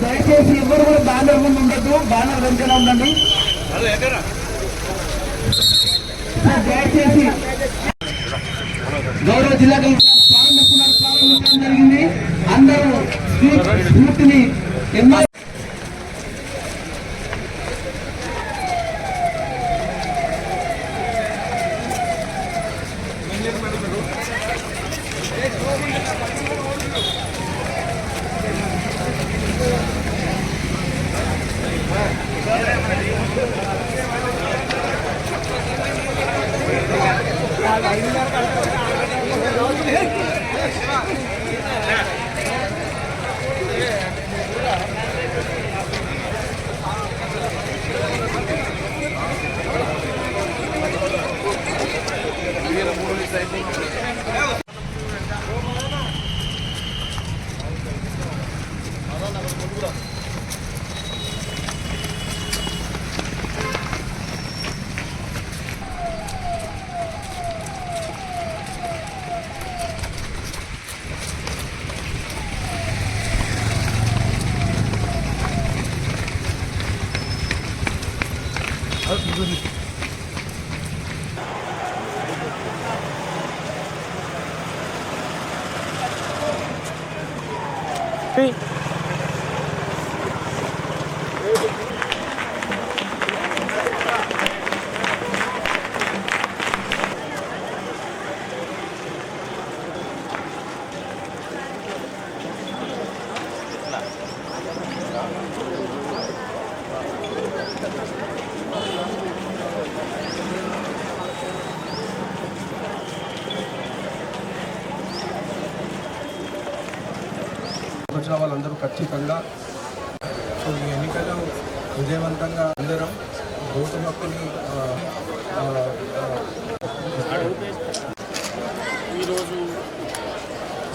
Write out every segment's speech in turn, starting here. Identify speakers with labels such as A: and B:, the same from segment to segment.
A: దయచేసి ఎవరు కూడా బ్యానర్ ముందు ఉండద్దు, బ్యానర్ వెనుకనే ఉండండి. దయచేసి గౌరవ జిల్లా ప్రారంభించడం జరిగింది. అందరూ స్ఫూర్తిని ఎన్నో
B: వచ్చిన వాళ్ళందరూ ఖచ్చితంగా ఈ ఎన్నికలు విజయవంతంగా అందరం ఓటు హక్కుని
C: ఈరోజు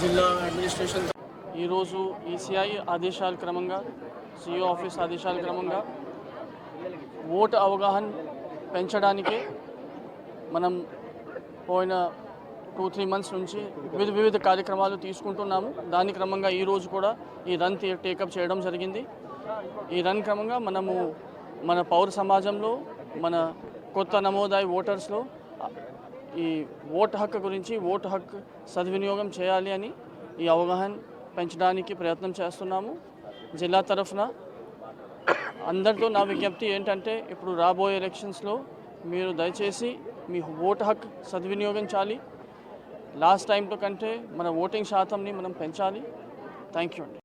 C: జిల్లా అడ్మినిస్ట్రేషన్ ఈరోజు ఈసీఐ ఆదేశాల క్రమంగా సిఇఓ ఆఫీస్ ఆదేశాల క్రమంగా ఓటు అవగాహన పెంచడానికి మనం పోయిన 2-3 మంత్స్ నుంచి వివిధ కార్యక్రమాలు తీసుకుంటున్నాము. దాని క్రమంగా ఈరోజు కూడా ఈ రన్ టేకప్ చేయడం జరిగింది. ఈ రన్ క్రమంగా మనము మన పౌర సమాజంలో మన కొత్త నమోదాయి ఓటర్స్లో ఈ ఓటు హక్కు గురించి ఓటు హక్కు సద్వినియోగం చేయాలి అని ఈ అవగాహన పెంచడానికి ప్రయత్నం చేస్తున్నాము. జిల్లా తరఫున అందరితో నా విజ్ఞప్తి ఏంటంటే ఇప్పుడు రాబోయే ఎలక్షన్స్లో మీరు దయచేసి మీ ఓటు హక్కు సద్వినియోగించాలి. లాస్ట్ టైంతో కంటే మన ఓటింగ్ శాతంని మనం పెంచాలి. థ్యాంక్ యూ అండి.